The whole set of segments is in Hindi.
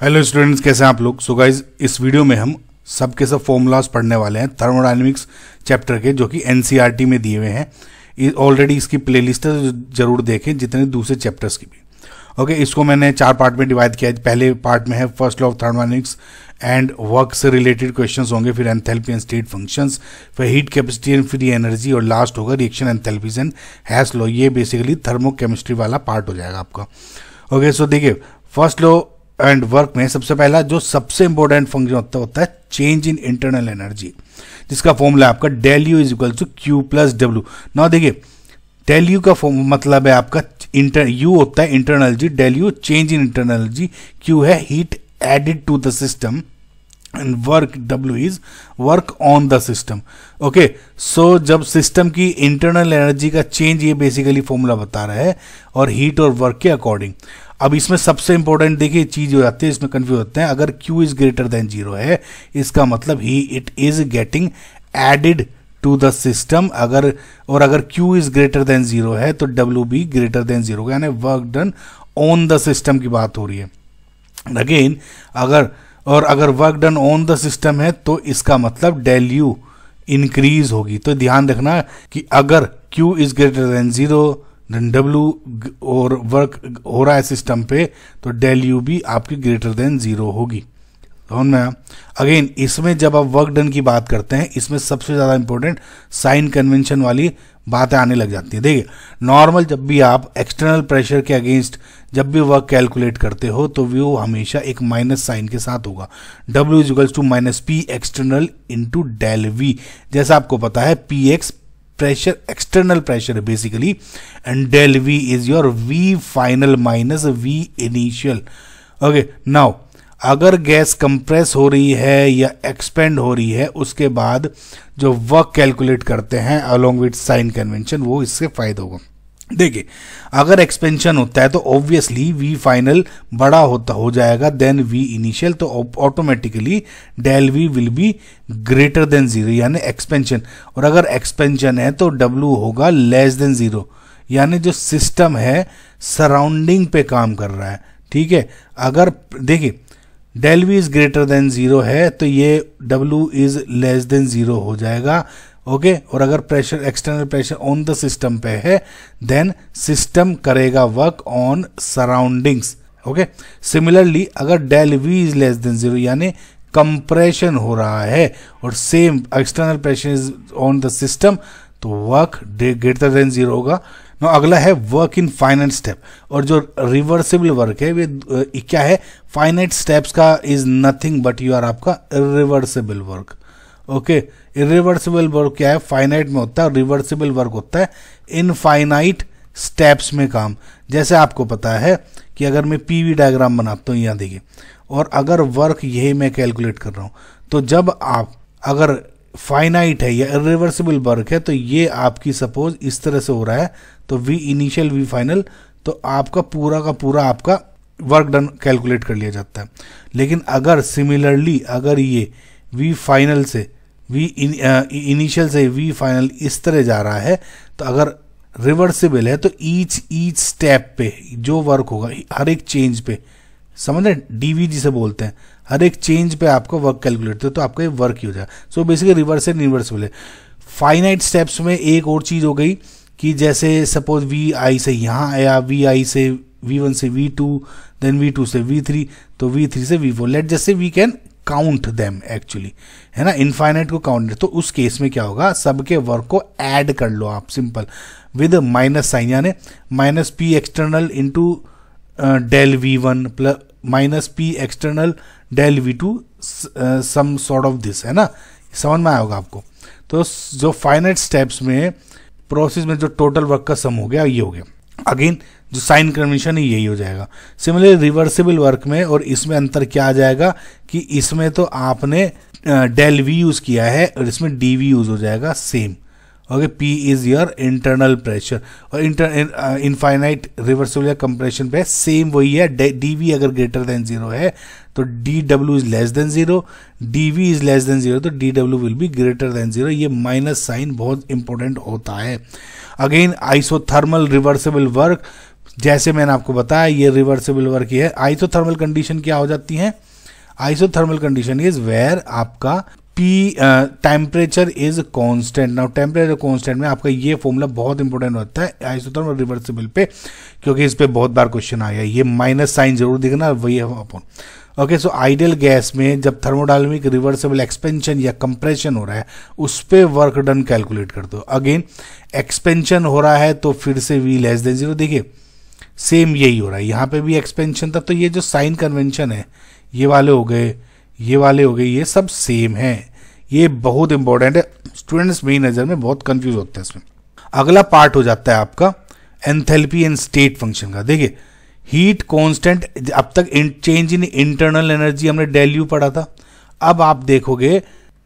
हेलो स्टूडेंट्स, कैसे हैं आप लोग। सो गाइज, इस वीडियो में हम सबके सब फॉर्मूलाज पढ़ने वाले हैं थर्मोडायनेमिक्स चैप्टर के, जो कि एनसीईआरटी में दिए हुए हैं। ऑलरेडी इसकी प्लेलिस्ट है, जरूर देखें, जितने दूसरे चैप्टर्स की भी। ओके, इसको मैंने 4 पार्ट में डिवाइड किया है। पहले पार्ट में है first law of thermodynamics and work से रिलेटेड क्वेश्चंस होंगे, फिर एंथैल्पी एंड स्टेट फंक्शंस, फिर heat capacity and free energy, और लास्ट होगा reaction enthalpies and Hess law. ये बेसिकली थर्मोकेमिस्ट्री वाला पार्ट हो जाएगा आपका। ओके, सो देखिए, फर्स्ट लॉ एंड वर्क में सबसे पहला जो सबसे इंपॉर्टेंट फंक्शन होता है चेंज इन इंटरनल एनर्जी, जिसका फॉर्मूला आपका del U is equal to Q plus W. Now देखिए, डेल यू का मतलब है आपका यू होता है internal energy, del U change in internal energy, Q है heat added to the system, and work W is work on the system. Okay, so जब सिस्टम की इंटरनल एनर्जी का चेंज, ये बेसिकली फॉर्मूला बता रहा है, और हीट और वर्क के अकॉर्डिंग। अब इसमें सबसे इंपॉर्टेंट देखिए चीज हो जाती है, इसमें कंफ्यूज होते हैं। अगर Q इज ग्रेटर देन 0 है, इसका मतलब it is getting added to the system. अगर Q इज ग्रेटर देन 0 है तो W भी ग्रेटर देन 0, यानी work done on the system की बात हो रही है। अगेन, अगर work done on the system है तो इसका मतलब डेल यू इंक्रीज होगी। तो ध्यान रखना कि अगर Q is greater than 0 then W और वर्क हो रहा है सिस्टम पे, तो डेल यू भी आपकी ग्रेटर देन 0 होगी। समझ में? अगेन, इसमें जब आप वर्क डन की बात करते हैं, इसमें सबसे ज्यादा इंपॉर्टेंट साइन कन्वेंशन वाली बातें आने लग जाती है। देखिए, नॉर्मल जब भी आप एक्सटर्नल प्रेशर के अगेंस्ट जब भी वर्क कैलकुलेट करते हो तो वो हमेशा एक माइनस साइन के साथ होगा। W is equals to minus P external into del V. जैसा आपको पता है, P ex pressure, external pressure है basically, and del V is your V final minus V initial. Okay, now अगर गैस कंप्रेस हो रही है या एक्सपेंड हो रही है, उसके बाद जो वर्क कैलकुलेट करते हैं अलोंग विद साइन कन्वेंशन, वो इससे फायदा होगा। देखिए, अगर एक्सपेंशन होता है तो ऑब्वियसली वी फाइनल बड़ा हो जाएगा देन वी इनिशियल, तो automatically del V will be greater than 0, यानी एक्सपेंशन। और अगर एक्सपेंशन है तो W होगा लेस देन 0, यानी जो सिस्टम है सराउंडिंग पे काम कर रहा है। ठीक है, अगर देखिए del V is greater than 0 है तो ये W इज लेस देन 0 हो जाएगा। ओके, और अगर pressure, external pressure on the system पे है, देन सिस्टम करेगा work on surroundings. Okay, similarly अगर del V is less than 0, यानी कंप्रेशन हो रहा है और same external pressure is on the system, तो वर्क ग्रेटर देन 0 होगा। नो, अगला है वर्क इन फाइनाइट स्टेप, और जो रिवर्सिबल वर्क है वे क्या है, फाइनाइट स्टेप्स का is nothing but you are आपका irreversible work. Okay, irreversible work क्या है, फाइनाइट में होता है, रिवर्सिबल वर्क होता है इनफाइनाइट स्टेप्स में काम। जैसे आपको पता है कि अगर मैं पीवी डायग्राम बनाता हूँ, यहाँ देखिए, और अगर वर्क यही मैं कैलकुलेट कर रहा हूँ, तो जब आप अगर फाइनाइट है या इरिवर्सिबल वर्क है, तो ये आपकी सपोज इस तरह से हो रहा है, तो वी इनिशियल वी फाइनल, तो आपका पूरा का पूरा आपका वर्क डन कैलकुलेट कर लिया जाता है। लेकिन अगर सिमिलरली अगर ये वी फाइनल से वी इनिशियल से वी फाइनल इस तरह जा रहा है, तो अगर रिवर्सिबल है तो ईच स्टेप पे जो वर्क होगा, हर एक चेंज पे, समझ रहे, डीवी जिसे बोलते हैं, हर एक चेंज पे आपका वर्क कैलकुलेट है, तो आपका ये वर्क ही हो जाएगा। सो बेसिकली रिवर्सिबल इनवर्सिबल है। फाइनाइट स्टेप्स में एक और चीज हो गई कि जैसे सपोज वी आई से यहाँ आया, वी आई से V1 से V2, देन V2 से V3, तो V3 से V4, लेट जैसे we can count them actually, है ना, इनफाइनाइट को काउंट। तो उस केस में क्या होगा, सबके वर्क को ऐड कर लो आप सिंपल विद माइनस साइन, यानी minus P external into del V1 plus minus P external del V2 some sort of this, है ना, समझ में आया होगा आपको। तो जो फाइनाइट स्टेप्स में प्रोसेस में जो टोटल वर्क का सम हो गया, ये हो गया। अगेन जो साइन कन्वेंशन है यही हो जाएगा। सिमिलरली रिवर्सिबल वर्क में और इसमें अंतर क्या आ जाएगा कि इसमें तो आपने डेल वी यूज किया है और इसमें डी वी यूज हो जाएगा same. Okay, P is your internal pressure, और इनफाइनाइट रिवर्सिबल या कंप्रेशन पे सेम वही है। डी वी अगर ग्रेटर देन 0 है तो D W is less than 0, D V is less than 0, तो D W will be greater than 0। ये माइनस साइन बहुत इंपॉर्टेंट होता है। अगेन आइसोथर्मल रिवर्सिबल वर्क, जैसे मैंने आपको बताया ये रिवर्सिबल वर्क है। आइसोथर्मल कंडीशन क्या हो जाती है? आइसोथर्मल कंडीशन इज वेयर आपका P temperature is constant. Now temperature constant में आपका ये फॉर्मूला बहुत इंपॉर्टेंट होता है आइसोथर्मल रिवर्सिबल पे, क्योंकि इस पे बहुत बार क्वेश्चन आया। ये माइनस साइन जरूर दिखना, वही है अपन। ओके, सो आइडियल गैस में जब थर्मोडायनामिक रिवर्सिबल एक्सपेंशन या कंप्रेशन हो रहा है उस पे वर्क डन कैलकुलेट कर दो। अगेन एक्सपेंशन हो रहा है तो फिर से V लेस देन 0। देखिए सेम यही हो रहा है, यहाँ पे भी एक्सपेंशन था, तो ये जो साइन कन्वेंशन है ये वाले हो गए, ये वाले हो गए, ये सब सेम है। ये बहुत इंपॉर्टेंट है, स्टूडेंट्स मेरी नज़र में बहुत कंफ्यूज होते हैं इसमें। अगला पार्ट हो जाता है आपका एंथैल्पी एंड स्टेट फंक्शन का। देखिए हीट कांस्टेंट, अब तक चेंज इन इंटरनल एनर्जी हमने डेल यू पढ़ा था। अब आप देखोगे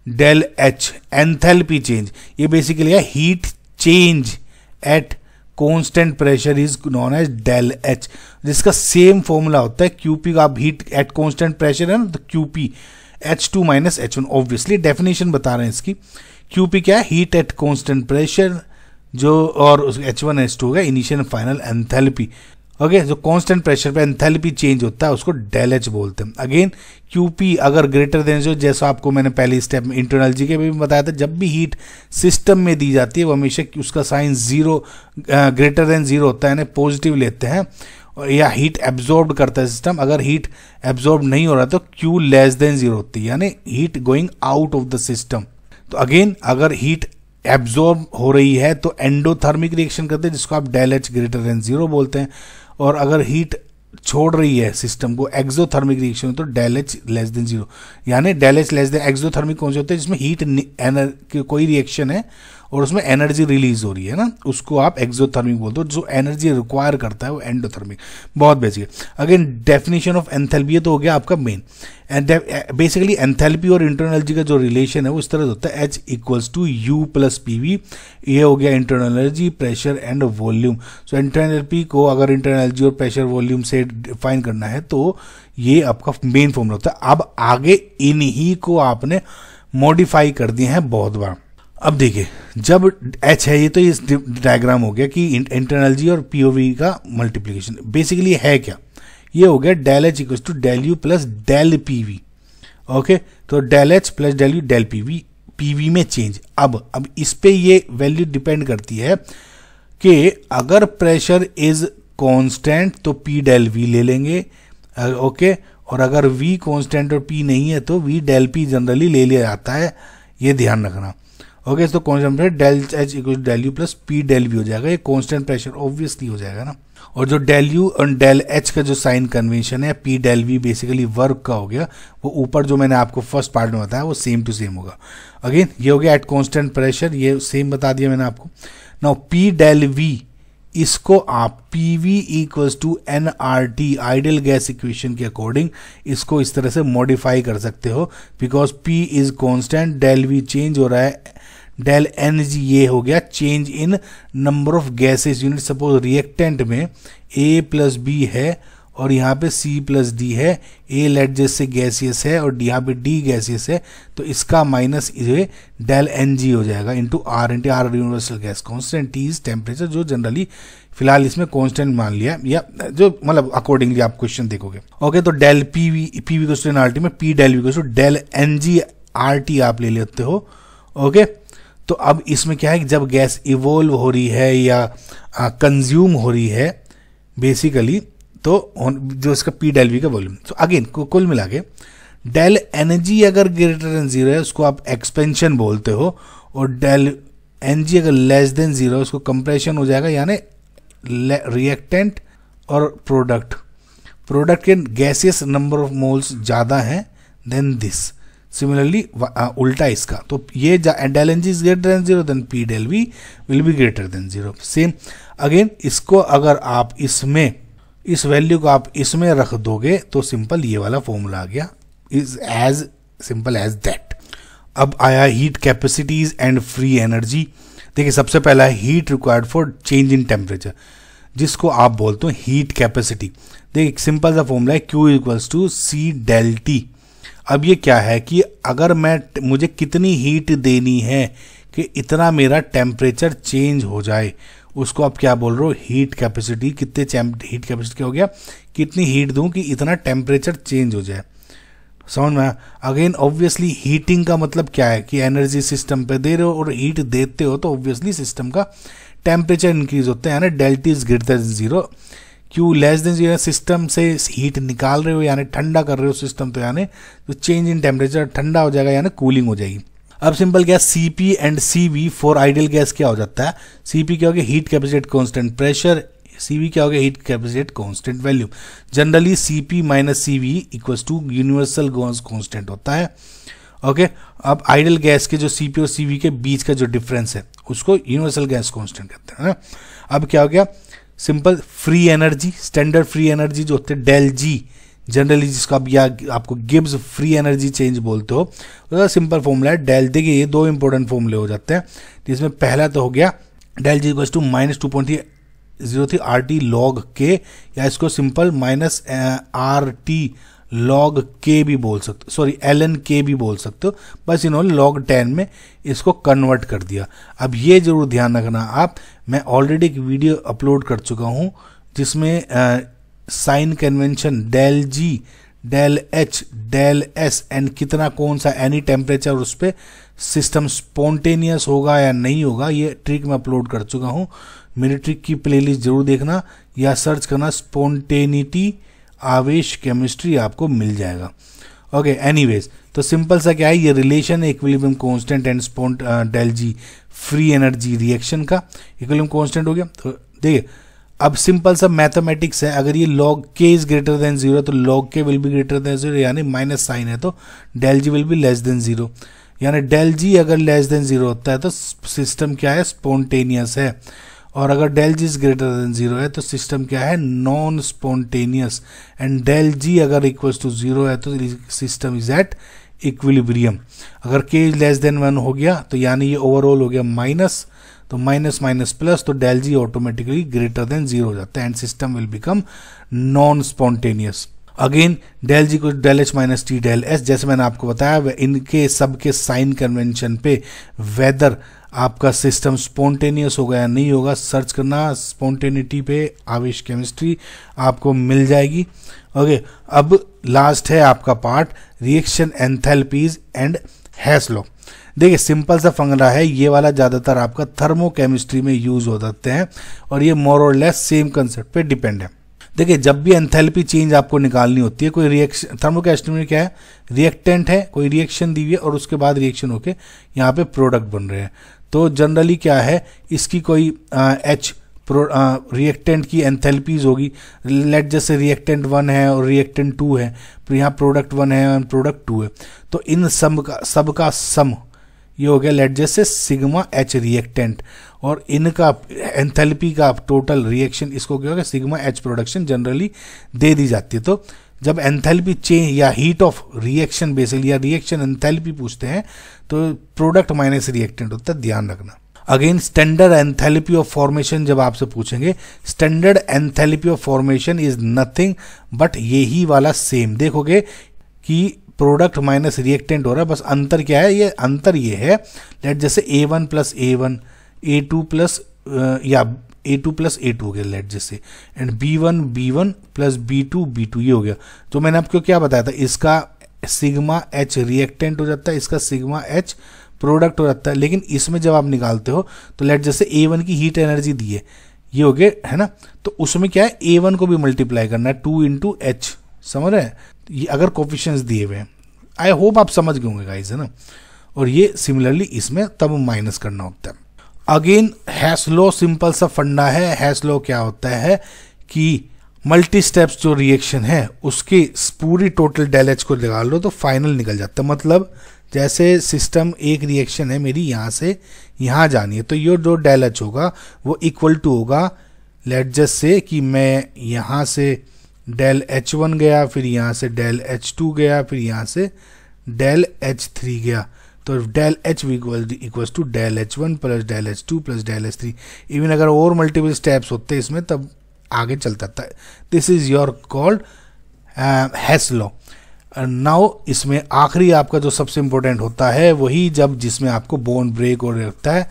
डेल एच एंथैल्पी चेंज, ये बेसिकली है heat change at constant pressure is known as del H, जिसका सेम फॉर्मूला होता है क्यूपी का। आप हीट एट कांस्टेंट प्रेशर है ना, तो QP H2 minus H1। Obviously definition बता रहे हैं इसकी। क्यूपी क्या है? हीट एट कांस्टेंट प्रेशर, जो और H1 H2 हो गया इनिशियल फाइनल एंथैल्पी। ओके, जो कांस्टेंट प्रेशर पे एंथैल्पी चेंज होता है उसको डेल एच बोलते हैं। अगेन क्यूपी अगर ग्रेटर देन जो, जैसा आपको मैंने पहले स्टेप में इंटरनल जी के भी बताया था, जब भी हीट सिस्टम में दी जाती है वो हमेशा उसका साइन 0 ग्रेटर देन 0 होता है, यानी पॉजिटिव लेते हैं, या हीट एब्जॉर्ब करता है सिस्टम। अगर हीट एब्जॉर्ब नहीं हो रहा तो Q लेस देन 0 होती है, यानी heat going out of the system. तो अगेन अगर हीट एब्जॉर्ब हो रही है तो एंडोथर्मिक रिएक्शन करते हैं, जिसको आप डेल एच ग्रेटर देन 0 बोलते हैं। और अगर हीट छोड़ रही है सिस्टम को, एक्सोथर्मिक रिएक्शन, तो डेल एच लेस देन 0, यानी del H less than. Exothermic कौन से होते हैं? जिसमें हीट कोई रिएक्शन है और उसमें एनर्जी रिलीज हो रही है ना, उसको आप एक्सोथर्मिक बोलते हो। जो एनर्जी रिक्वायर करता है वो एंडोथर्मिक। बहुत बेसिक है। अगेन डेफिनेशन ऑफ एंथैल्पी तो हो गया आपका मेन। बेसिकली एंथैल्पी और इंटरनल एनर्जी का जो रिलेशन है वो इस तरह से होता है H equals to U plus PV। ये हो गया internal energy, pressure and volume. So internal energy को अगर इंटरनल एनर्जी और प्रेशर वॉल्यूम से डिफाइन करना है तो ये आपका मेन फॉर्मूला होता है। अब आगे इन्हीं को आपने मॉडिफाई कर दिए हैं बहुत बार। अब देखिए जब H है, ये तो इस डायग्राम हो गया कि इंटरनल जी और POV का मल्टीप्लीकेशन। बेसिकली है क्या? ये हो गया del H equal to del U plus del PV. Okay, तो del H plus del U del PV, PV में चेंज। अब इस पे ये वैल्यू डिपेंड करती है कि अगर प्रेशर इज कांस्टेंट तो पी डेल वी ले लेंगे। ओके, और अगर वी कांस्टेंट और पी नहीं है तो वी डेल पी जनरली ले लिया जाता है, ये ध्यान रखना। ओके, तो constant pressure del H equal del U plus P del V हो जाएगा। ये कांस्टेंट प्रेशर ऑब्वियसली हो जाएगा ना। और जो डेल यू और डेल एच का जो साइन कन्वेंशन है P del V basically work का हो गया, वो ऊपर जो मैंने आपको फर्स्ट पार्ट में बताया वो सेम टू सेम होगा। अगेन ये हो गया एट कांस्टेंट प्रेशर, ये सेम बता दिया मैंने आपको। नाउ पी डेल वी, इसको आप P V equals to N R T ideal gas equation के अकॉर्डिंग इसको इस तरह से मॉडिफाई कर सकते हो, because P is constant, del V change हो रहा है, डेल एन जी ये हो गया change in number of gases unit. Suppose reactant में A प्लस बी है और यहाँ पे C प्लस डी है, A लेट जैसे गैसियस है और यहाँ पे D गैसियस है, तो इसका माइनस ये डेल एन जी हो जाएगा into R universal gas constant, T is temperature, जो जनरली फिलहाल इसमें कांस्टेंट मान लिया, या जो मतलब अकॉर्डिंगली आप क्वेश्चन देखोगे। ओके, तो डेल पीवी को एन आर टी में पी डेल वी को del N G R T आप ले लेते हो। ओके, तो अब इसमें क्या है कि जब गैस इवोल्व हो रही है या कंज्यूम हो रही है बेसिकली, तो जो इसका पी डेल वी का वॉल्यूम। तो अगेन कुल मिला के डेल एनर्जी अगर ग्रेटर देन 0 है उसको आप एक्सपेंशन बोलते हो, और डेल एनर्जी अगर लेस देन 0 है उसको कंप्रेशन हो जाएगा, यानी रिएक्टेंट और प्रोडक्ट के गैसियस नंबर ऑफ मोल्स ज़्यादा हैं देन दिस। सिमिलरली उल्टा इसका, तो ये del N G is greater than 0 then P del V will be greater than 0। Same again इसको अगर आप इसमें इस वैल्यू को आप इसमें रख दोगे तो सिंपल ये वाला फॉर्मूला आ गया, is as simple as that. अब आया heat capacities and free energy. देखिए सबसे पहला है heat required for change in temperature, जिसको आप बोलते हो हीट कैपेसिटी। देखिए सिंपल सा फॉर्मूला है Q equals to C del T। अब ये क्या है कि अगर मुझे कितनी हीट देनी है कि इतना मेरा टेम्परेचर चेंज हो जाए, उसको आप क्या बोल रहे हो, हीट कैपेसिटी। कितने हीट कैपेसिटी क्या हो गया, कितनी हीट दूं कि इतना टेम्परेचर चेंज हो जाए। समझ में? अगेन ऑब्वियसली हीटिंग का मतलब क्या है कि एनर्जी सिस्टम पे दे रहे हो और हीट देते हो तो ऑब्वियसली सिस्टम का टेम्परेचर इंक्रीज होता है, यानी delta is greater than zero. Q less than zero, system से हीट निकाल रहे हो यानी ठंडा कर रहे हो सिस्टम, तो यानी तो चेंज इन टेम्परेचर ठंडा हो जाएगा यानी कूलिंग हो जाएगी। अब सिंपल क्या, Cp and Cv for ideal gas क्या हो जाता है, Cp क्या हो गया, heat capacity constant pressure, Cv क्या हो गया, heat capacity constant value. Generally Cp minus Cv equals to universal gas constant होता है। ओके, अब आइडियल गैस के जो Cp और Cv के बीच का जो डिफरेंस है उसको यूनिवर्सल गैस कांस्टेंट कहते हैं। अब क्या हो गया, simple free energy, standard free energy जो होते हैं डेल जी, जनरली जिसको आप या आपको गिब्स फ्री एनर्जी चेंज बोलते हो, तो सिंपल फॉर्मूला है डेल। देखिए ये दो इंपॉर्टेंट फॉर्मूले हो जाते हैं, जिसमें पहला तो हो गया del G equals to minus 2.03 RT log के, या इसको सिंपल माइनस RT log के भी बोल सकते हो, सॉरी ln के भी बोल सकते हो, बस इन्होंने log 10 में इसको कन्वर्ट कर दिया। अब ये जरूर ध्यान रखना आप, मैं ऑलरेडी एक वीडियो अपलोड कर चुका हूँ जिसमें sign convention del G, del H, del S and कितना कौन सा एनी टेम्परेचर, उस पर सिस्टम स्पॉन्टेनियस होगा या नहीं होगा, ये ट्रिक मैं अपलोड कर चुका हूँ। मेरी ट्रिक की प्लेलिस्ट जरूर देखना या सर्च करना स्पॉन्टेनिटी आवेश केमिस्ट्री, आपको मिल जाएगा। ओके, एनीवेज तो सिंपल सा क्या है, ये रिलेशन है equilibrium constant and del G free energy reaction का इक्विलिब्रियम कांस्टेंट हो गया। तो देखिए अब सिंपल सा मैथमेटिक्स है, अगर ये log k is greater than zero तो log k will be greater than zero, यानी माइनस साइन है तो del G will be less than zero, यानी डेल जी अगर लेस देन जीरो होता है तो सिस्टम क्या है, स्पॉन्टेनियस है, और अगर del G is greater than zero है तो सिस्टम क्या है, non spontaneous, and del G अगर इक्वल्स टू जीरो है तो सिस्टम इज एट इक्विलिब्रियम। अगर k लेस देन 1 हो गया तो यानी ये ओवरऑल हो गया माइनस, तो माइनस माइनस प्लस, तो del G automatically greater than zero हो जाता है and system will become non spontaneous. Again del G को del H minus T del S, जैसे मैंने आपको बताया इनके सबके साइन कन्वेंशन पे वेदर आपका सिस्टम स्पॉन्टेनियस होगा या नहीं होगा सर्च करना, स्पॉन्टेनिटी पे आवेश केमिस्ट्री आपको मिल जाएगी। ओके, अब लास्ट है आपका part reaction enthalpies and Hess law. देखिए सिंपल सा फंगला है, ये वाला ज़्यादातर आपका थर्मोकेमिस्ट्री में यूज हो जाते हैं और ये मोर और लेस सेम कंसेप्ट पे डिपेंड है। देखिए जब भी एंथैल्पी चेंज आपको निकालनी होती है, कोई रिएक्शन, थर्मोकेमिस्ट्री में क्या है, रिएक्टेंट है, कोई रिएक्शन दी हुई है और उसके बाद रिएक्शन होके यहाँ पे प्रोडक्ट बन रहे हैं, तो जनरली क्या है इसकी कोई एच रिएक्टेंट की एंथैल्पीज होगी, लेट जैसे रिएक्टेंट 1 है और रिएक्टेंट 2 है, फिर यहाँ प्रोडक्ट 1 है और प्रोडक्ट 2 है, तो इन सब का सम ये हो गया लेट जैसे सिग्मा एच रिएक्टेंट, और इनका एंथैल्पी का टोटल रिएक्शन इसको क्या होगा, सिग्मा एच प्रोडक्शन जनरली दे दी जाती है। तो जब एंथैल्पी चेंज या हीट ऑफ रिएक्शन बेसिकली या रिएक्शन एंथैल्पी पूछते हैं तो प्रोडक्ट माइनस रिएक्टेंट होता है, ध्यान रखना। Again standard enthalpy of formation जब आपसे पूछेंगे, standard enthalpy of formation is nothing but यही वाला सेम, देखोगे कि प्रोडक्ट माइनस रिएक्टेंट हो रहा है, बस अंतर क्या है, ये अंतर ये है लेट जैसे A1 plus A1, A2 plus या A2 प्लस A2 हो गया लेट जैसे, एंड B1 प्लस B2 ये हो गया। तो मैंने आपको क्या बताया था, इसका सिग्मा एच रिएक्टेंट हो जाता है, इसका सिग्मा एच प्रोडक्ट हो जाता है, लेकिन इसमें जब आप निकालते हो तो लेट जैसे A1 की हीट एनर्जी दी है, ये हो गया है ना, तो उसमें क्या है A1 को भी मल्टीप्लाई करना है 2 इंटू एच, समझ रहे हैं, ये अगर कोफिशिएंट्स दिए हुए हैं, आई होप आप समझ गए होंगे गाइस, है ना, और ये सिमिलरली इसमें तब माइनस करना होता है। अगेन हेस लॉ सिंपल सा फंडा है, हेस लॉ क्या होता है कि मल्टी स्टेप्स जो रिएक्शन है उसकी पूरी टोटल डेल एच को लगा लो तो फाइनल निकल जाता है, मतलब जैसे सिस्टम एक रिएक्शन है मेरी यहाँ से यहाँ जानी है, तो ये जो डेल एच होगा वो इक्वल टू होगा लेट जस्ट से कि मैं यहाँ से डेल H1 गया, फिर यहाँ से डेल H2 गया, फिर यहाँ से डेल H3 गया, तो del H equals to del H1 plus del H2 plus del H3। Even अगर और मल्टीपल स्टेप्स होते हैं इसमें तब आगे चलता था। This is your called Hess law. Now इसमें आखिरी आपका जो सबसे इंपॉर्टेंट होता है वही जब जिसमें आपको बोन ब्रेक हो रहा होता है,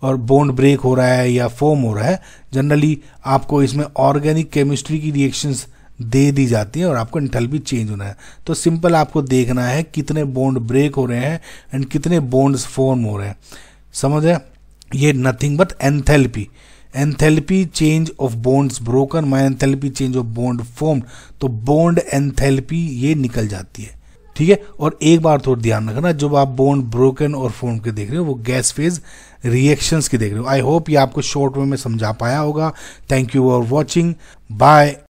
और बॉन्ड ब्रेक हो रहा है या फॉर्म हो रहा है, जनरली आपको इसमें ऑर्गेनिक केमिस्ट्री की रिएक्शंस दे दी जाती है और आपको एंथैल्पी चेंज होना है। तो सिंपल आपको देखना है कितने बॉन्ड ब्रेक हो रहे हैं एंड कितने बॉन्ड्स फॉर्म हो रहे हैं, समझ है। ये nothing but enthalpy, enthalpy change of bonds broken my enthalpy change of bond formed, तो बॉन्ड एंथैल्पी ये निकल जाती है, ठीक है। और एक बार थोड़ा ध्यान रखना, जब आप बॉन्ड ब्रोकन और फॉर्म के देख रहे हो वो गैस फेज रिएक्शंस की देख रहे हो। आई होप ये आपको शॉर्ट वे में समझा पाया होगा। Thank you for watching, bye.